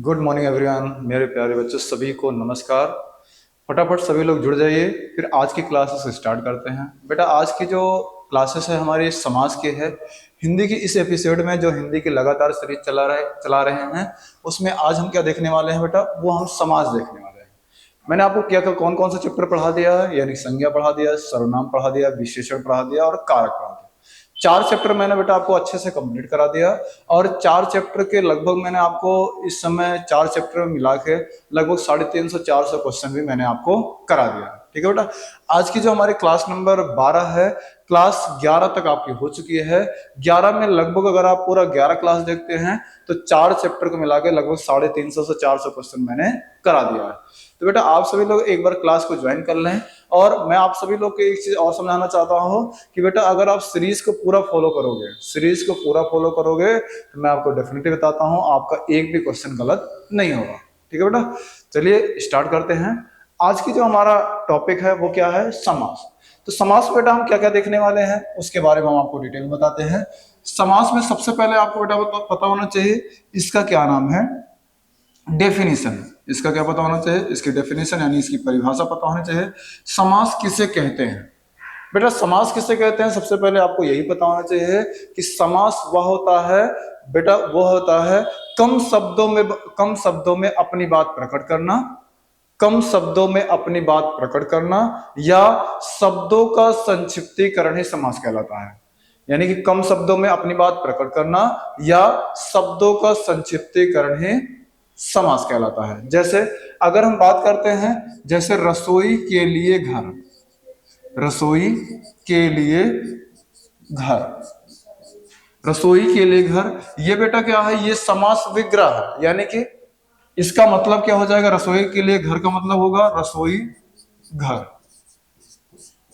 Good morning everyone. मेरे प्यारे बच्चों सभी को नमस्कार। फटाफट सभी लोग जुड़ जाइए, फिर आज की क्लासेस स्टार्ट करते हैं। बेटा आज की जो क्लासेस है हमारी समाज की है। हिंदी की इस एपिसोड में जो हिंदी की लगातार सीरीज चला रहे हैं, उसमें आज हम क्या देखने वाले हैं बेटा, वो हम समाज देखने वाले हैं। मैंने आपको क्या कौन कौन सा चैप्टर पढ़ा दिया है, यानी संज्ञा पढ़ा दिया, सर्वनाम पढ़ा दिया, विशेषण पढ़ा दिया और कारक पढ़ा दिया। 4 चैप्टर मैंने बेटा आपको अच्छे से कंप्लीट करा दिया। और 4 चैप्टर के लगभग मैंने आपको इस समय 4 चैप्टर में मिला के लगभग 350-400 क्वेश्चन भी मैंने आपको करा दिया। ठीक है बेटा, आज की जो हमारी क्लास नंबर 12 है, क्लास 11 तक आपकी हो चुकी है। 11 में लगभग अगर आप पूरा 11 क्लास देखते हैं तो 4 चैप्टर को मिला के लगभग 350 से 400 क्वेश्चन मैंने करा दिया है। तो बेटा आप सभी लोग एक बार क्लास को ज्वाइन कर लें। और मैं आप सभी लोग को एक चीज और समझाना चाहता हूं कि बेटा अगर आप सीरीज को पूरा फॉलो करोगे तो मैं आपको डेफिनेटली बताता हूं आपका एक भी क्वेश्चन गलत नहीं होगा। ठीक है बेटा, चलिए स्टार्ट करते हैं। आज की जो हमारा टॉपिक है वो क्या है, समास। तो समास में बेटा हम क्या क्या देखने वाले हैं उसके बारे में हम आपको डिटेल में बताते हैं। समास में सबसे पहले आपको बेटा पता होना चाहिए इसका क्या नाम है, डेफिनेशन। इसका क्या पता होना चाहिए, इसकी डेफिनेशन यानी इसकी परिभाषा पता होनी चाहिए। समास किसे कहते हैं बेटा, समास किसे कहते हैं सबसे पहले आपको यही पता होना चाहिए कि समास वह होता है बेटा, वह होता है कम शब्दों में अपनी बात प्रकट करना, कम शब्दों में अपनी बात प्रकट करना या शब्दों का संक्षिप्तीकरण ही समास कहलाता है। यानी कि कम शब्दों में अपनी बात प्रकट करना या शब्दों का संक्षिप्तीकरण ही समास कहलाता है। जैसे अगर हम बात करते हैं जैसे रसोई के लिए घर, रसोई के लिए घर, रसोई के लिए घर, ये बेटा क्या है, ये समास विग्रह है। यानी कि इसका मतलब क्या हो जाएगा, रसोई के लिए घर का मतलब होगा रसोई घर,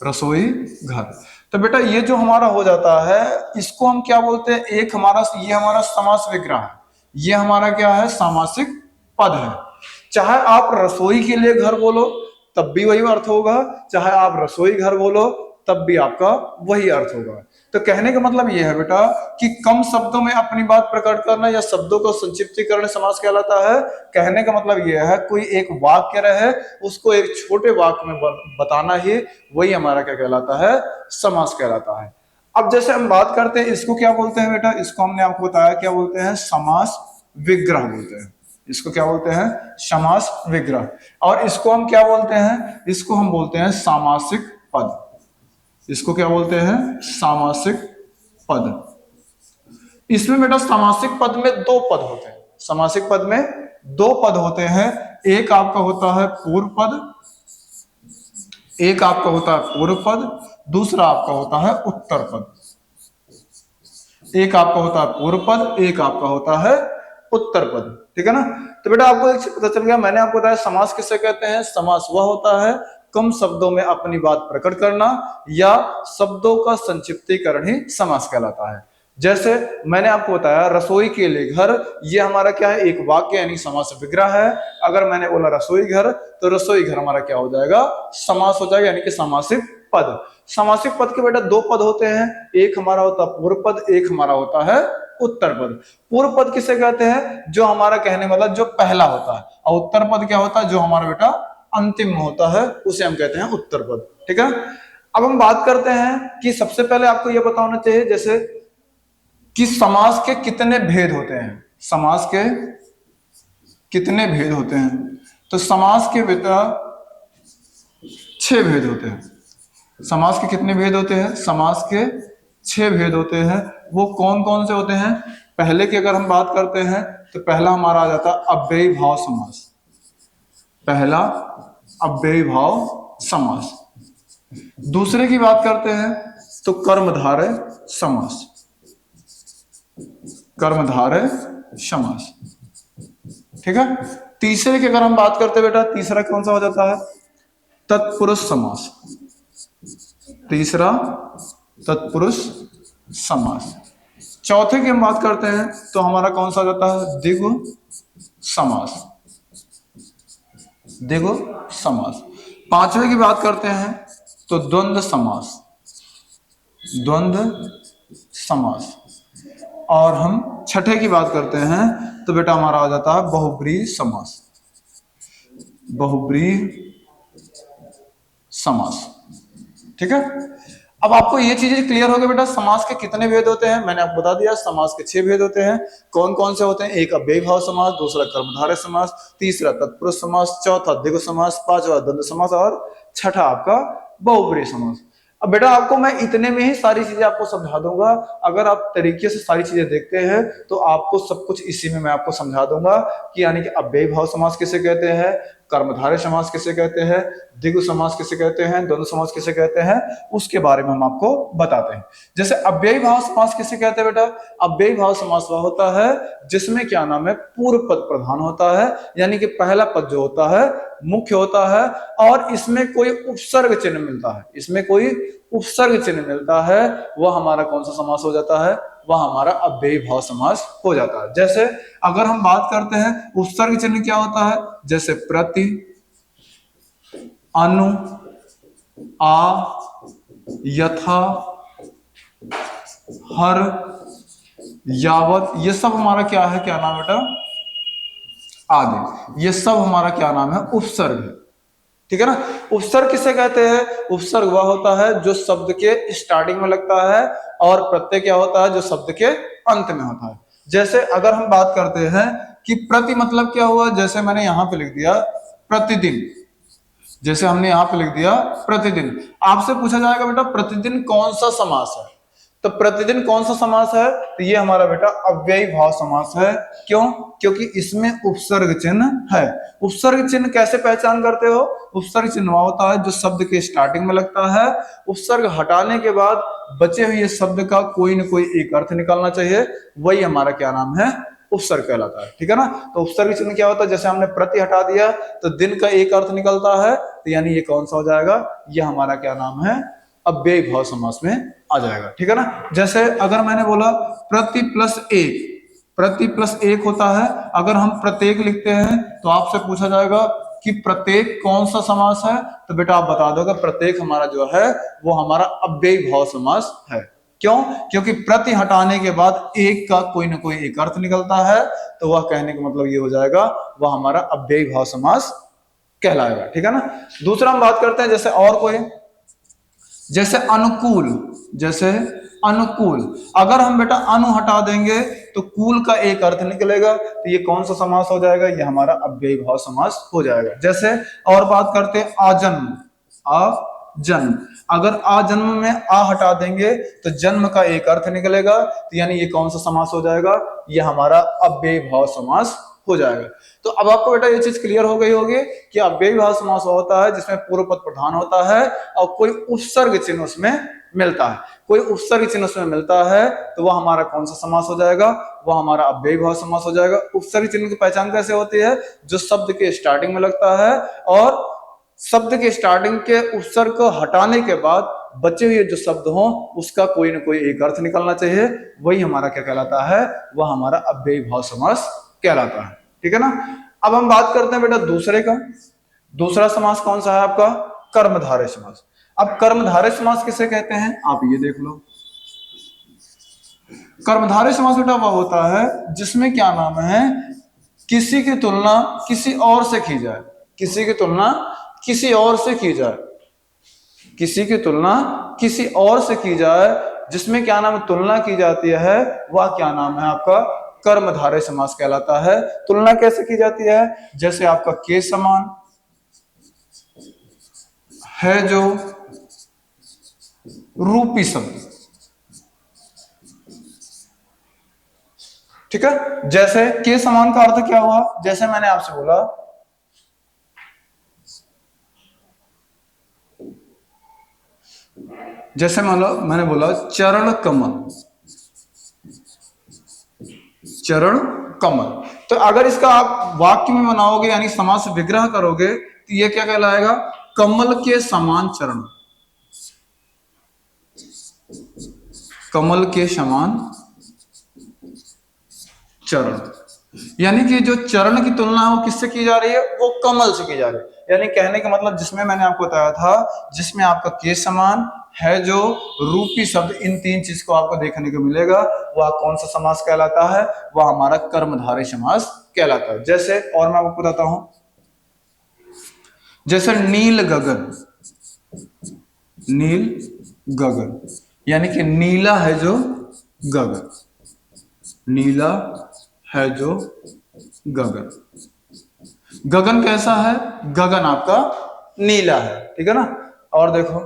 रसोई घर। तो बेटा ये जो हमारा हो जाता है इसको हम क्या बोलते हैं, एक हमारा ये हमारा समास विग्रह है, ये हमारा क्या है, सामासिक पद है। चाहे आप रसोई के लिए घर बोलो तब भी वही अर्थ होगा, चाहे आप रसोई घर बोलो तब भी आपका वही अर्थ होगा। तो कहने का मतलब यह है बेटा कि कम शब्दों में अपनी बात प्रकट करना या शब्दों को संक्षिप्तीकरण समास कहलाता है। कहने का मतलब यह है कोई एक वाक्य रहे उसको एक छोटे वाक्य में बताना ही वही हमारा क्या कहलाता है, समास कहलाता है। अब जैसे हम बात करते हैं इसको क्या बोलते हैं बेटा, इसको हमने आपको बताया क्या बोलते हैं, समास विग्रह बोलते हैं। इसको क्या बोलते हैं, समास विग्रह। और इसको हम क्या बोलते हैं, इसको हम बोलते हैं सामासिक पद। इसको क्या बोलते हैं, सामासिक पद। इसमें बेटा सामासिक पद में 2 पद होते हैं, सामासिक पद में 2 पद होते हैं। एक आपका होता है पूर्व पद, एक आपका होता है पूर्व पद, दूसरा आपका होता है उत्तर पद। एक आपका होता है पूर्व पद, एक आपका होता है उत्तर पद। ठीक है ना। तो बेटा आपको एक पता चल गया, मैंने आपको बताया समास किसे कहते हैं। समास वह होता है कम शब्दों में अपनी बात प्रकट करना या शब्दों का संक्षिप्तीकरण ही समास कहलाता है। जैसे मैंने आपको बताया रसोई के लिए घर, ये हमारा क्या है, एक वाक्य यानी समास विग्रह है। अगर मैंने बोला रसोई घर तो रसोई घर हमारा क्या हो जाएगा, समास हो जाएगा, यानी कि सामासिक पद। सामासिक पद के बेटा 2 पद होते हैं, एक हमारा होता है पूर्व पद, एक हमारा होता है उत्तर पद। पूर्व पद किसे कहते हैं, जो हमारा कहने वाला जो पहला होता है, और उत्तर पद क्या होता है, जो हमारा बेटा अंतिम में होता है, उसे हम कहते हैं उत्तर पद। ठीक है। अब हम बात करते हैं कि सबसे पहले आपको यह पता होना चाहिए जैसे कि समास के कितने भेद होते हैं, समास के कितने भेद होते हैं। तो समास के बेटा 6 भेद होते हैं। समास के कितने भेद होते हैं, समास के 6 भेद होते हैं। वो कौन कौन से होते हैं, पहले की अगर हम बात करते हैं तो पहला हमारा आ जाता है अव्ययी भाव समास, पहला अव्ययी भाव समास। दूसरे की बात करते हैं तो कर्मधारय समास, कर्मधारय समास। ठीक है। तीसरे की अगर हम बात करते हैं बेटा, तीसरा कौन सा हो जाता है, तत्पुरुष समास, तीसरा तत्पुरुष समास। चौथे की हम बात करते हैं तो हमारा कौन सा हो जाता है, द्विगु समास, द्विगु समास। पांचवे की बात करते हैं तो द्वंद्व समास, द्वंद्व समास। और हम छठे की बात करते हैं तो बेटा हमारा आ जाता है बहुब्रीहि समास। बहुब्रीहि समास, ठीक है। अब आपको ये चीजें क्लियर हो गई बेटा, समास के कितने भेद होते हैं मैंने आपको बता दिया। समास के 6 भेद होते हैं। कौन कौन से होते हैं? एक अव्ययी भाव समास, दूसरा कर्मधारय समास, तीसरा तत्पुरुष समास, चौथा द्विगु समास, पांचवा द्वंद्व समास और छठा आपका बहुब्रीहि समास। अब बेटा आपको मैं इतने में ही सारी चीजें आपको समझा दूंगा। अगर आप तरीके से सारी चीजें देखते हैं तो आपको सब कुछ इसी में मैं आपको समझा दूंगा कि यानी कि अव्ययी भाव समास किसे कहते हैं, कर्मधारय समास किसे कहते हैं, द्विगु समास किसे कहते हैं, द्वंद्व समास किसे कहते हैं, उसके बारे में हम आपको बताते हैं। जैसे अव्ययी भाव समास किसे कहते हैं बेटा? अव्ययी भाव समास वह होता है जिसमें क्या नाम है, पूर्व पद प्रधान होता है, यानी कि पहला पद जो होता है मुख्य होता है और इसमें कोई उपसर्ग चिन्ह मिलता है। इसमें कोई उपसर्ग चिन्ह मिलता है, वह हमारा कौन सा समास हो जाता है? वह हमारा अव्ययी भाव समास हो जाता है। जैसे अगर हम बात करते हैं उपसर्ग चिन्ह क्या होता है, जैसे प्रति, अनु, आ, यथा, हर, यावत, ये सब हमारा क्या है, क्या नाम बेटा? आदि। ये सब हमारा क्या नाम है? उपसर्ग है, ठीक है ना। उपसर्ग किसे कहते हैं? उपसर्ग वह होता है जो शब्द के स्टार्टिंग में लगता है और प्रत्यय क्या होता है, जो शब्द के अंत में होता है। जैसे अगर हम बात करते हैं कि प्रति मतलब क्या हुआ, जैसे मैंने यहां पे लिख दिया प्रतिदिन, जैसे हमने यहां पे लिख दिया प्रतिदिन। आपसे पूछा जाएगा बेटा प्रतिदिन कौन सा समास है, तो प्रतिदिन कौन सा समास है? तो ये हमारा बेटा अव्ययी भाव समास है। क्यों? क्योंकि इसमें उपसर्ग चिन्ह है। उपसर्ग चिन्ह कैसे पहचान करते हो? उपसर्ग चिन्ह होता है जो शब्द के स्टार्टिंग में लगता है, उपसर्ग हटाने के बाद बचे हुए शब्द का कोई ना कोई एक अर्थ निकलना चाहिए, वही हमारा क्या नाम है? उपसर्ग कहलाता है, ठीक है ना। तो उपसर्ग चिन्ह क्या होता है? जैसे हमने प्रति हटा दिया तो दिन का एक अर्थ निकलता है, तो यानी ये कौन सा हो जाएगा? ये हमारा क्या नाम है? अव्ययी भाव समास में आ जाएगा, ठीक है ना। जैसे अगर मैंने बोला प्रति प्लस एक, प्रति प्लस एक होता है। अगर हम प्रत्येक लिखते हैं तो आपसे पूछा जाएगा कि प्रत्येक कौन सा समास है, तो बेटा आप बता दोगे प्रत्येक हमारा जो है वो हमारा अव्ययी भाव समास है। क्यों? क्योंकि प्रति हटाने के बाद एक का कोई ना कोई एक अर्थ निकलता है, तो वह कहने का मतलब ये हो जाएगा वह हमारा अव्ययी भाव समास कहलाएगा, ठीक है ना। दूसरा हम बात करते हैं जैसे और कोई, जैसे अनुकूल, जैसे अनुकूल। अगर हम बेटा अनु हटा देंगे तो कूल का एक अर्थ निकलेगा, तो ये कौन सा समास हो जाएगा? ये हमारा अव्ययी भाव समास हो जाएगा। जैसे और बात करते हैं आजन्म, आजन्म। अगर आजन्म में आ हटा देंगे तो जन्म का एक अर्थ निकलेगा, तो यानी ये कौन सा समास हो जाएगा? ये हमारा अव्ययी भाव समास हो जाएगा। तो अब आपको बेटा ये चीज क्लियर हो गई होगी कि अव्ययी भाव समास होता है जिसमें पूर्व पद प्रधान होता है और कोई उपसर्ग चिन्ह उसमें मिलता है। कोई उपसर्ग चिन्ह उसमें मिलता है तो वह हमारा कौन सा समास हो जाएगा? वह हमारा अव्ययी भाव समास हो जाएगा। उपसर्ग चिन्ह की पहचान कैसे होती है? जो शब्द के स्टार्टिंग में लगता है और शब्द के स्टार्टिंग के उपसर्ग को हटाने के बाद बचे हुए जो शब्द हों उसका कोई ना कोई एक अर्थ निकलना चाहिए, वही हमारा क्या कहलाता है? वह हमारा अव्ययी भाव समास कहलाता है, ठीक है ना। अब हम बात करते हैं बेटा दूसरे का। दूसरा समास कौन सा है आपका? कर्मधारय समास। अब कर्मधारय समास किसे कहते हैं? आप ये देख लो। कर्मधारय समास बेटा वह होता है जिसमें क्या नाम है, किसी की तुलना किसी और से की जाए, किसी की तुलना किसी और से की जाए, किसी की तुलना किसी और से की जाए, जिसमें क्या नाम है? तुलना की जाती है, वह क्या नाम है आपका? कर्मधारय समास कहलाता है। तुलना कैसे की जाती है? जैसे आपका के समान, है जो, रूपी शब्द, ठीक है। जैसे के समान का अर्थ क्या हुआ? जैसे मैंने आपसे बोला जैसे मतलब मैंने बोला चरण कमल, चरण कमल, तो अगर इसका आप वाक्य में बनाओगे यानी समास विग्रह करोगे तो ये क्या कहलाएगा? कमल के समान चरण, कमल के समान चरण। यानी कि जो चरण की तुलना है वो किससे की जा रही है? वो कमल से की जा रही है। यानी कहने का मतलब जिसमें मैंने आपको बताया था, जिसमें आपका के समान, है जो, रूपी शब्द, इन तीन चीज को आपको देखने को मिलेगा। वह कौन सा समास कहलाता है? वह हमारा कर्मधारय समास कहलाता है। जैसे और मैं आपको बताता हूं, जैसे नील गगन, नील गगन यानी कि नीला है जो गगन, नीला है जो गगन। गगन कैसा है? गगन आपका नीला है, ठीक है ना। और देखो,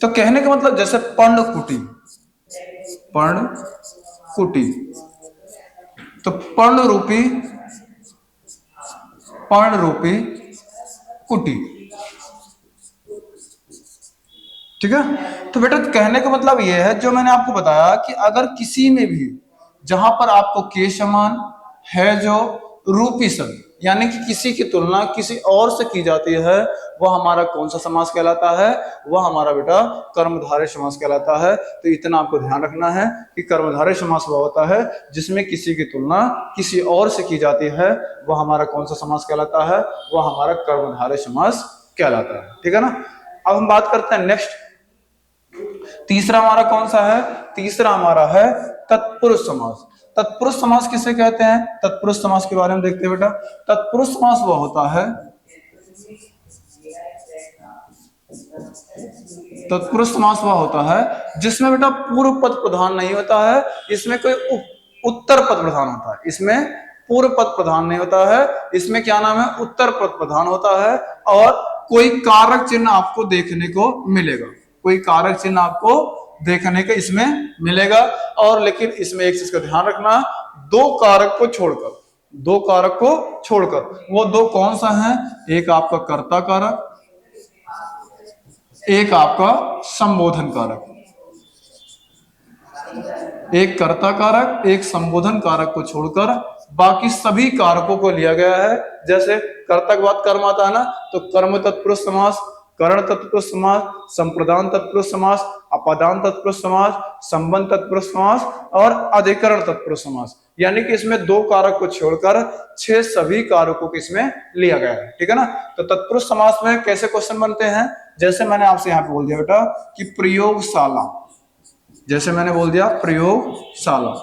तो कहने का मतलब जैसे पर्णकुटी, पर्णकुटी, तो पर्णरूपी, पर्णरूपी कुटी, ठीक है। तो बेटा कहने का मतलब यह है, जो मैंने आपको बताया कि अगर किसी में भी जहां पर आपको के समान है जो रूपी शब्द, यानी कि किसी की तुलना किसी और से की जाती है, वह हमारा कौन सा समास कहलाता है? वह हमारा बेटा कर्मधारय समास कहलाता है। तो इतना आपको ध्यान रखना है कि कर्मधारय समास वह होता है जिसमें किसी की तुलना किसी और से की जाती है, वह हमारा कौन सा समास कहलाता है? वह हमारा कर्मधारय समास कहलाता है, ठीक है ना। अब हम बात करते हैं नेक्स्ट, तीसरा हमारा कौन सा है? तीसरा हमारा है तत्पुरुष समास। तत्पुरुष समास किसे कहते हैं? तत्पुरुष समास के बारे में देखते हैं बेटा। तत्पुरुष समास वह होता है, तत्पुरुष समास वह होता है जिसमें बेटा पूर्व पद प्रधान नहीं होता है, इसमें कोई उत्तर पद प्रधान होता है। इसमें पूर्व पद प्रधान नहीं होता है, इसमें क्या नाम है? उत्तर पद प्रधान होता है। और कोई कारक चिन्ह आपको देखने को मिलेगा, कोई कारक चिन्ह आपको देखने का इसमें मिलेगा। और लेकिन इसमें एक चीज का ध्यान रखना, दो कारक को छोड़कर, दो कारक को छोड़कर, वो दो कौन सा है? एक आपका कर्ता कारक, एक आपका संबोधन कारक। एक कर्ता कारक, एक संबोधन कारक को छोड़कर बाकी सभी कारकों को लिया गया है। जैसे कर्ता के बाद कर्म आता है ना, तो कर्म तत्पुरुष समास, करण तत्पुरुष समास, संप्रदान तत्पुरुष समास, अपादान तत्पुरुष समास, संबंध तत्पुरुष समास और अधिकरण तत्पुरुष समास। यानी कि इसमें दो कारक को छोड़कर 6 सभी कारकों को इसमें लिया गया है, ठीक है ना। तो तत्पुरुष समास में कैसे क्वेश्चन बनते हैं? जैसे मैंने आपसे यहाँ पे बोल दिया बेटा कि प्रयोगशाला, जैसे मैंने बोल दिया प्रयोगशाला,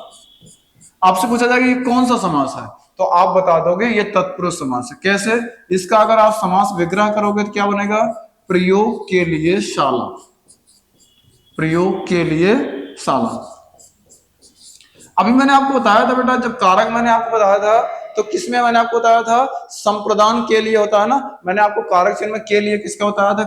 आपसे पूछा जाएगा ये कौन सा समास है, तो आप बता दोगे ये तत्पुरुष समास है। कैसे? इसका अगर आप समास विग्रह करोगे तो क्या बनेगा? प्रयोग के लिए शाला, प्रयोग के लिए शाला। अभी मैंने आपको बताया था बेटा, जब कारक मैंने आपको बताया था तो किसमें मैंने आपको बताया था? संप्रदान के लिए होता है ना। मैंने आपको कारक चिन्ह में के लिए किसका बताया था?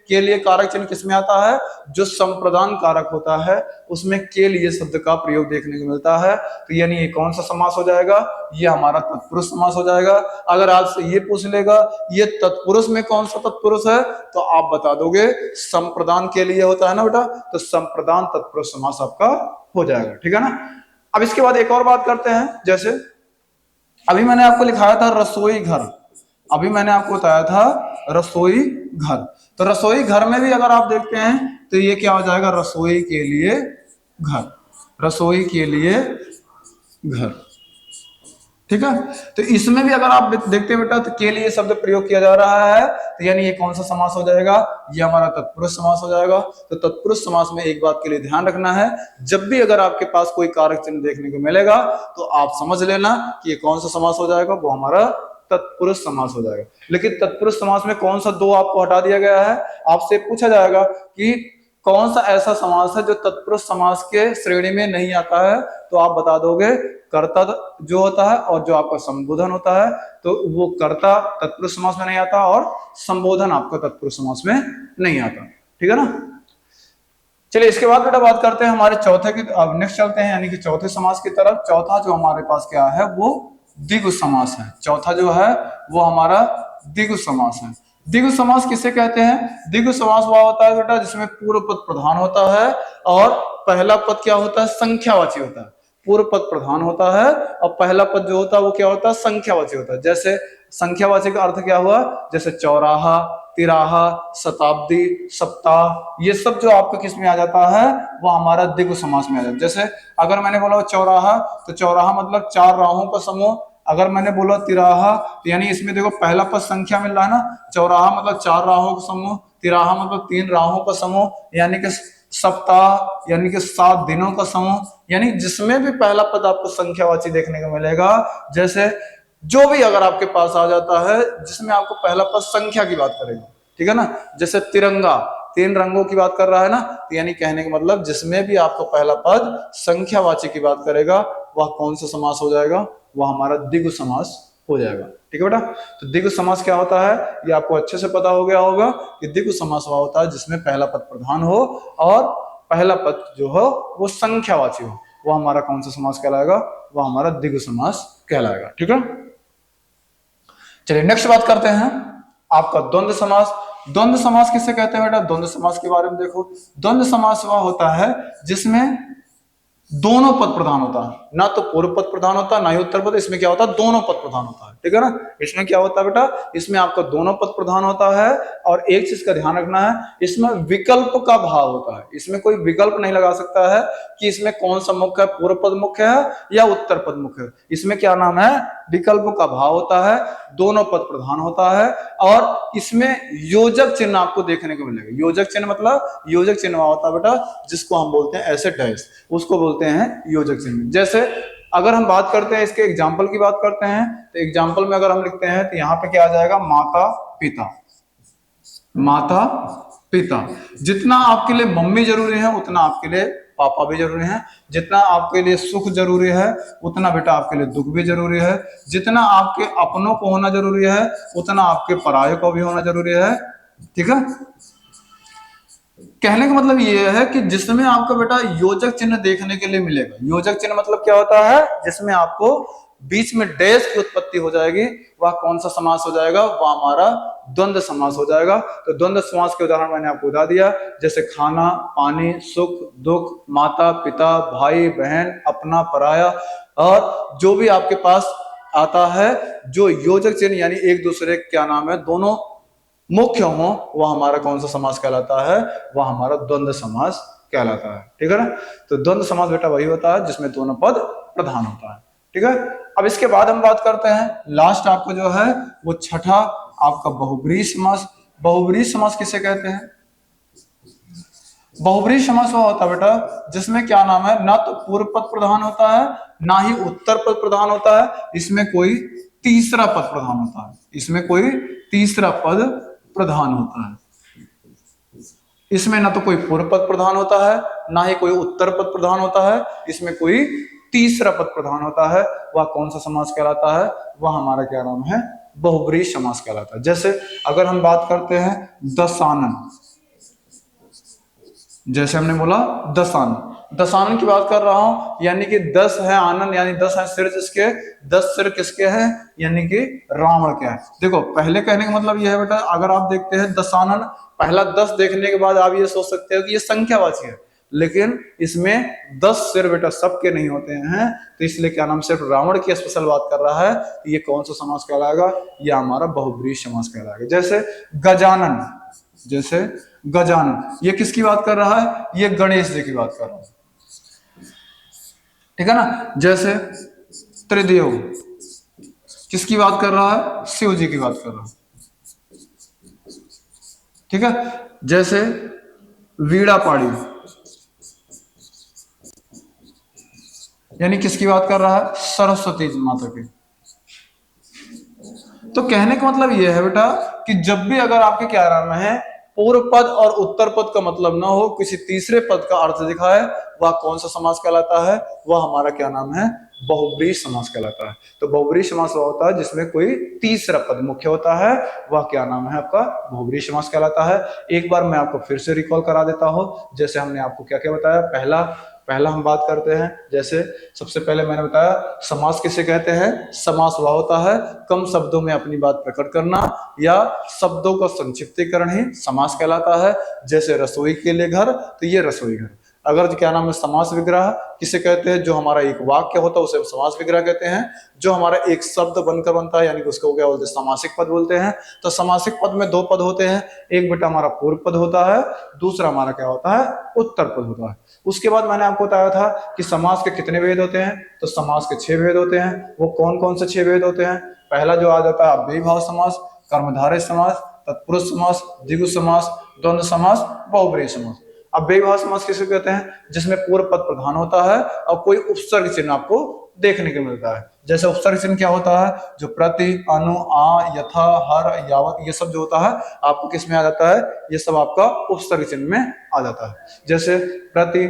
के लिए कारक चिन्ह किसमें आता है? जो संप्रदान कारक होता है उसमें के लिए शब्द का प्रयोग देखने को मिलता है। तो यानी ये कौन सा समास हो जाएगा? ये हमारा तत्पुरुष समास हो जाएगा। अगर आपसे ये पूछ लेगा ये तत्पुरुष में कौन सा तत्पुरुष है, तो आप बता दोगे संप्रदान के लिए होता है ना बेटा, तो संप्रदान तत्पुरुष समास आपका हो जाएगा, ठीक है ना। अब इसके बाद एक और बात करते हैं, जैसे अभी मैंने आपको लिखाया था रसोई घर, अभी मैंने आपको बताया था रसोई घर, तो रसोई घर में भी अगर आप देखते हैं तो ये क्या हो जाएगा? रसोई के लिए घर, रसोई के लिए घर, ठीक है। तो इसमें भी अगर आप देखते हैं बेटा तो के लिए शब्द प्रयोग किया जा रहा है, तो यानी ये कौन सा समास हो जाएगा? ये हमारा तत्पुरुष समास हो जाएगा। तो तत्पुरुष समास में एक बात के लिए ध्यान रखना है, जब भी अगर आपके पास कोई कारक चिन्ह देखने को मिलेगा तो आप समझ लेना कि ये कौन सा समास हो जाएगा, वो हमारा तत्पुरुष समास हो जाएगा। लेकिन तत्पुरुष समास में कौन सा दो आपको हटा दिया गया है? आपसे पूछा जाएगा कि कौन सा ऐसा समास है जो तत्पुरुष समास के श्रेणी में नहीं आता है, तो आप बता दोगे कर्ता जो होता है और जो आपका संबोधन होता है, तो वो कर्ता तत्पुरुष समास में नहीं आता और संबोधन आपका तत्पुरुष समास में नहीं आता, ठीक है ना। चलिए इसके बाद बेटा बात करते हैं हमारे चौथे की, अब नेक्स्ट चलते हैं यानी कि चौथे समास की तरफ। चौथा जो हमारे पास क्या है वो द्विगु समास है। चौथा जो है वो हमारा द्विगु समास है। द्विगु समास किसे कहते हैं? द्विगु समास वह होता है बेटा जिसमें पूर्व पद प्रधान होता है और पहला पद क्या होता है? संख्यावाची होता है। पूर्व पद प्रधान होता है और पहला पद जो होता है वो क्या होता है? संख्यावाची होता है। जैसे संख्यावाची का अर्थ क्या हुआ? जैसे चौराहा, तिराहा, शताब्दी, सप्ताह, ये सब जो आपका किस में आ जाता है वो हमारा द्विगु समास में आ जाता है। जैसे अगर मैंने बोला चौराहा, तो चौराहा मतलब 4 राहों का समूह। अगर मैंने बोला तिराहा, तो यानी इसमें देखो पहला पद संख्या मिल रहा है ना, चौराहा मतलब 4 राहों का समूह, तिराहा मतलब 3 राहों का समूह, यानी कि सप्ताह यानी कि 7 दिनों का समूह, यानी जिसमें भी पहला पद आपको संख्यावाची देखने को मिलेगा, जैसे जो भी अगर आपके पास आ जाता है जिसमें आपको पहला पद संख्या की बात करेगा, ठीक है ना, जैसे तिरंगा 3 रंगों की बात कर रहा है ना, तो यानी कहने का मतलब जिसमें भी आपको पहला पद संख्यावाची की बात करेगा वह कौन सा समास हो जाएगा, वह हमारा द्विगु समास हो जाएगा। ठीक है बेटा, तो द्विगु समास क्या होता है ये आपको अच्छे से पता हो गया होगा कि द्विगु समास वह होता है जिसमें पहला पद प्रधान हो और पहला पद जो हो वो संख्यावाची हो, वह हमारा कौन सा समास कहलाएगा, वह हमारा द्विगु समास कहलाएगा। ठीक है, चलिए नेक्स्ट बात करते हैं आपका द्वंद्व समास। द्वंद्व समास किसे कहते हैं बेटा, द्वंद्व समास के बारे में देखो। द्वंद्व समास वह होता है जिसमें दोनों पद प्रधान होता है, ना तो पूर्व पद प्रधान होता है ना ही उत्तर पद, इसमें क्या होता है दोनों पद प्रधान होता है। ठीक है ना, इसमें क्या होता है बेटा, इसमें आपका दोनों पद प्रधान होता है और एक चीज का ध्यान रखना है, इसमें विकल्प का भाव होता है, इसमें कोई विकल्प नहीं लगा सकता है कि इसमें कौन सा मुख्य है, पूर्व पद मुख्य है या उत्तर पद मुख्य है, इसमें क्या नाम है विकल्प का भाव होता है, दोनों पद प्रधान होता है और इसमें योजक चिन्ह आपको देखने को मिलेगा। योजक चिन्ह मतलब योजक चिन्ह होता है बेटा जिसको हम बोलते हैं ऐसे डैश, उसको बोलते हैं योजक चिन्ह। जैसे अगर हम बात करते हैं इसके एग्जाम्पल की बात करते हैं तो एग्जाम्पल में अगर हम लिखते हैं तो यहाँ पे क्या आ जाएगा माता पिता, माता पिता, जितना आपके लिए मम्मी जरूरी है उतना आपके लिए पापा भी जरूरी है, जितना आपके लिए सुख जरूरी है उतना बेटा आपके लिए दुख भी जरूरी है, जितना आपके अपनों को होना जरूरी है उतना आपके पराये को भी होना जरूरी है। ठीक है, कहने का मतलब ये है कि जिसमें आपको बेटा योजक चिन्ह देखने के लिए मिलेगा। योजक चिन्ह मतलब क्या होता है, जिसमें आपको बीच में डैश की उत्पत्ति हो जाएगी, वह कौन सा समास हो जाएगा, वह हमारा द्वंद्व समास हो जाएगा। तो द्वंद्व समास के उदाहरण मैंने आपको बता दिया, जैसे खाना पानी, सुख दुख, माता पिता, भाई बहन, अपना पराया, और जो भी आपके पास आता है जो योजक चिन्ह यानी एक दूसरे क्या नाम है दोनों मुख्य हो, वह हमारा कौन सा समास कहलाता है, वह हमारा द्वंद्व समास कहलाता है। ठीक है ना, तो द्वंद्व समास बेटा वही होता है जिसमें दोनों पद प्रधान होता है। ठीक है, अब इसके बाद हम बात करते हैं लास्ट आपको जो है वो छठा आपका बहुब्रीहि समास। बहुब्रीहि समास किसे कहते हैं, बहुब्रीहि समास वह होता है बेटा जिसमें क्या नाम है ना तो पूर्व पद प्रधान होता है ना ही उत्तर पद प्रधान होता है, इसमें कोई तीसरा पद प्रधान होता है, इसमें कोई तीसरा पद प्रधान होता है। इसमें ना तो कोई पूर्व पद प्रधान होता है ना ही कोई उत्तर पद प्रधान होता है, इसमें कोई तीसरा पद प्रधान होता है, वह कौन सा समास कहलाता है, वह हमारा क्या नाम है बहुब्रीहि समास कहलाता है। जैसे अगर हम बात करते हैं दशानन, जैसे हमने बोला दशानन, दशानन की बात कर रहा हूं यानी कि 10 है आनंद यानी 10 है सिर जिसके, 10 सिर किसके हैं यानी कि रावण के है। देखो पहले कहने का मतलब यह है बेटा अगर आप देखते हैं दशानन पहला 10 देखने के बाद आप ये सोच सकते हो कि ये संख्यावाची है, लेकिन इसमें 10 सिर बेटा सबके नहीं होते हैं, तो इसलिए क्या नाम सिर्फ रावण की स्पेशल बात कर रहा है, ये कौन सा समास कहलाएगा, ये हमारा बहुब्रीहि समास कहलाएगा। जैसे गजानन, जैसे गजानन ये किसकी बात कर रहा है, ये गणेश जी की बात कर रहा है। ठीक है ना, जैसे त्रिदेव किसकी बात कर रहा है, शिव जी की बात कर रहा है। ठीक है, जैसे वीणा पाड़ी यानी किसकी बात कर रहा है, सरस्वती माता की। तो कहने का मतलब यह है बेटा कि जब भी अगर आपके क्या नाम है पूर्व पद और उत्तर पद का मतलब ना हो, किसी तीसरे पद का अर्थ दिखाए, वह कौन सा समास कहलाता है, वह हमारा क्या नाम है बहुब्रीहि समास कहलाता है। तो बहुब्रीहि समास वह होता है जिसमें कोई तीसरा पद मुख्य होता है, वह क्या नाम है आपका बहुब्रीहि समास कहलाता है। एक बार मैं आपको फिर से रिकॉल करा देता हूं, जैसे हमने आपको क्या क्या बताया। पहला हम बात करते हैं, जैसे सबसे पहले मैंने बताया समास किसे कहते हैं, समास वह होता है कम शब्दों में अपनी बात प्रकट करना या शब्दों का संक्षिप्तीकरण ही समास कहलाता है। जैसे रसोई के लिए घर, तो ये रसोई घर, अगर क्या नाम है समास विग्रह किसे कहते हैं, जो हमारा एक वाक्य होता है उसे समास विग्रह कहते हैं। जो हमारा एक शब्द बनकर बनता है यानी कि उसको क्या बोलते हैं, समासिक पद बोलते हैं। तो समासिक पद में दो पद होते हैं, एक बेटा हमारा पूर्व पद होता है, दूसरा हमारा क्या होता है, उत्तर पद होता है। उसके बाद मैंने आपको बताया था कि समास के कितने भेद होते हैं, तो समास के 6 भेद होते हैं। वो कौन कौन से 6 भेद होते हैं? पहला जो आ जाता है अव्ययीभाव समास, कर्मधारय समास, तत्पुरुष समास, द्विगु समास, द्वंद्व समास, बहुब्रीहि समास। अव्ययीभाव समास किसे कहते हैं? जिसमें पूर्व पद प्रधान होता है और कोई उपसर्ग चिन्ह आपको देखने को मिलता है। जैसे उपसर्ग चिन्ह क्या होता है, जो प्रति, अनु, आ, यथा, हर, यावत, ये सब जो होता है आपको किस में आ जाता है, ये सब आपका उपसर्ग चिन्ह में आ जाता है। जैसे प्रति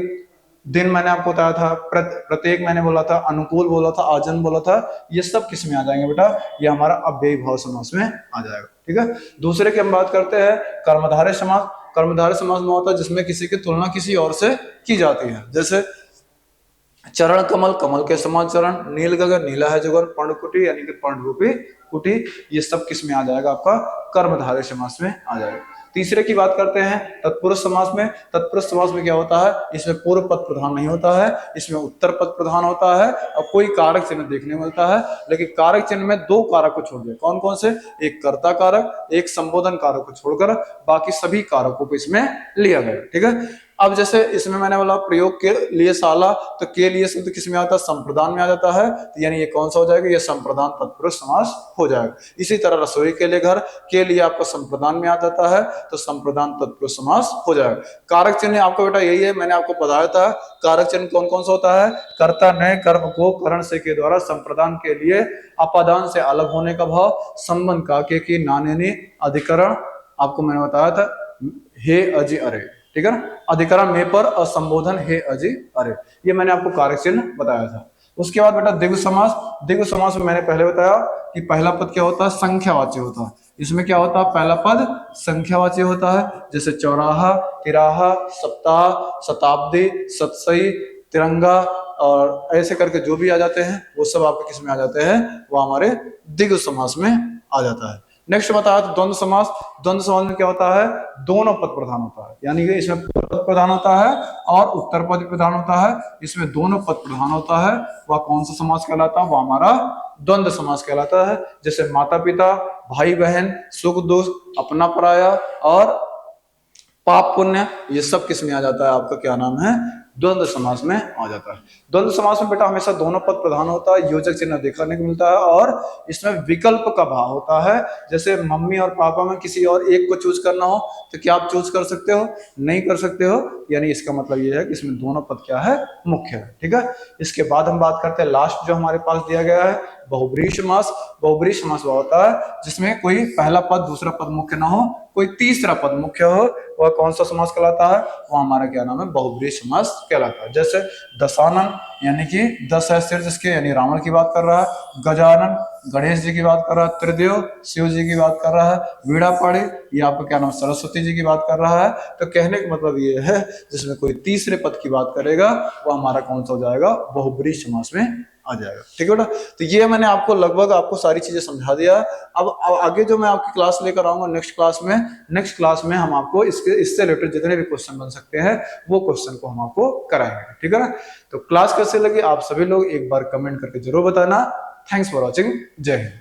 दिन मैंने आपको बताया था, प्रत्येक मैंने बोला था, अनुकूल बोला था, आजन बोला था, ये सब किस में आ जाएंगे बेटा, ये हमारा अव्ययीभाव समास में आ जाएगा। ठीक है। दूसरे की हम बात करते हैं कर्मधारय समास। कर्मधारय समास में होता है जिसमें किसी की तुलना किसी और से की जाती है। जैसे चरण कमल, कमल के समान चरण, नील गगन, नीला है गगन, पर्णकुटी यानी कि पर्णरूपी कुटी, ये सब किस में आ जाएगा, आपका कर्मधारय समास में आ जाएगा। तीसरे की बात करते हैं तत्पुरुष समास में। तत्पुरुष समास में क्या होता है, इसमें पूर्व पद प्रधान नहीं होता है, इसमें उत्तर पद प्रधान होता है और कोई कारक चिन्ह देखने को मिलता है। लेकिन कारक चिन्ह में 2 कारक को छोड़ दिया, कौन कौन से, एक कर्ता कारक, एक संबोधन कारक को छोड़कर बाकी सभी कारकों को इसमें लिया गया। ठीक है। अब जैसे इसमें मैंने बोला प्रयोग के लिए शाला, तो के लिए शब्द किस में आता है, संप्रदान में आ जाता है। तो यानी ये कौन सा हो जाएगा, ये संप्रदान तत्पुरुष समास हो जाएगा। इसी तरह रसोई के लिए घर, के लिए आपका संप्रदान में आ जाता है, तो संप्रदान तत्पुरुष समास हो जाएगा। कारक चिन्ह आपको बेटा यही है, मैंने आपको बताया था कारक चिन्ह कौन कौन सा होता है, कर्ता नए कर्म को करण से के द्वारा संप्रदान के लिए अपादान से अलग होने का भाव, संबंध का के की नाने अधिकरण, आपको मैंने बताया था हे अजि अरे, ठीक है ना, अधिकरण में पर और संबोधन हे अजि अरे, ये मैंने आपको कारक चिन्ह बताया था। उसके बाद बेटा द्विगु समास। द्विगु समास में मैंने पहले बताया कि पहला पद क्या होता है, संख्यावाची होता है। इसमें क्या होता है, पहला पद संख्यावाची होता है। जैसे चौराहा, तिराहा, सप्ताह, शताब्दी, सतसई, तिरंगा और ऐसे करके जो भी आ जाते हैं वो सब आपके किस में आ जाते हैं, वो हमारे द्विगु समास में आ जाता है। नेक्स्ट बताया तो द्वंद्व समास। द्वंद्व समास में क्या होता है, दोनों पद प्रधान होता है, यानी कि इसमें पूर्व पद प्रधान होता है और उत्तर पद प्रधान होता है। इसमें दोनों पद प्रधान होता है, वह कौन सा समास कहलाता है, वह हमारा द्वंद्व समास कहलाता है। जैसे माता पिता, भाई बहन, सुख दुख, अपना पराया और पाप पुण्य, ये सब किस में आ जाता है, आपका क्या नाम है, द्वंद्व समास में आ जाता है। द्वंद्व समास में बेटा हमेशा दोनों पद प्रधान होता है, योजक चिन्ह देखने को मिलता है और इसमें विकल्प का भाव होता है। जैसे मम्मी और पापा में किसी और एक को चूज करना हो तो क्या आप चूज कर सकते हो, नहीं कर सकते हो, यानी इसका मतलब ये है कि इसमें दोनों पद क्या है, मुख्य है। ठीक है। इसके बाद हम बात करते हैं लास्ट जो हमारे पास दिया गया है, बहुब्रीहि समास। बहुब्रीहि समास वो होता है जिसमें कोई पहला पद दूसरा पद मुख्य ना हो, कोई तीसरा पद मुख्य हो, वह कौन सा समास कहलाता है, वो हमारा क्या नाम है, बहुब्रीहि समास कहलाता है। जैसे दशानन यानी कि 10 है सिर जिसके, यानी रावण की बात कर रहा है। गजानन गणेश जी की बात कर रहा है। त्रिदेव शिव जी की बात कर रहा है। वीणा पाड़ी ये आपका क्या नाम, सरस्वती जी की बात कर रहा है। तो कहने का मतलब ये है जिसमें कोई तीसरे पद की बात करेगा वो हमारा कौन सा हो जाएगा, बहुब्रीहि समास में आ जाएगा। ठीक है बेटा। तो ये मैंने आपको लगभग आपको सारी चीजें समझा दिया। अब आगे जो मैं आपकी क्लास लेकर आऊंगा नेक्स्ट क्लास में हम आपको इससे रिलेटेड जितने भी क्वेश्चन बन सकते हैं वो क्वेश्चन को हम आपको कराएंगे। ठीक है ना। तो क्लास कैसे लगी आप सभी लोग एक बार कमेंट करके जरूर बताना। Thanks for watching. जय हिंद।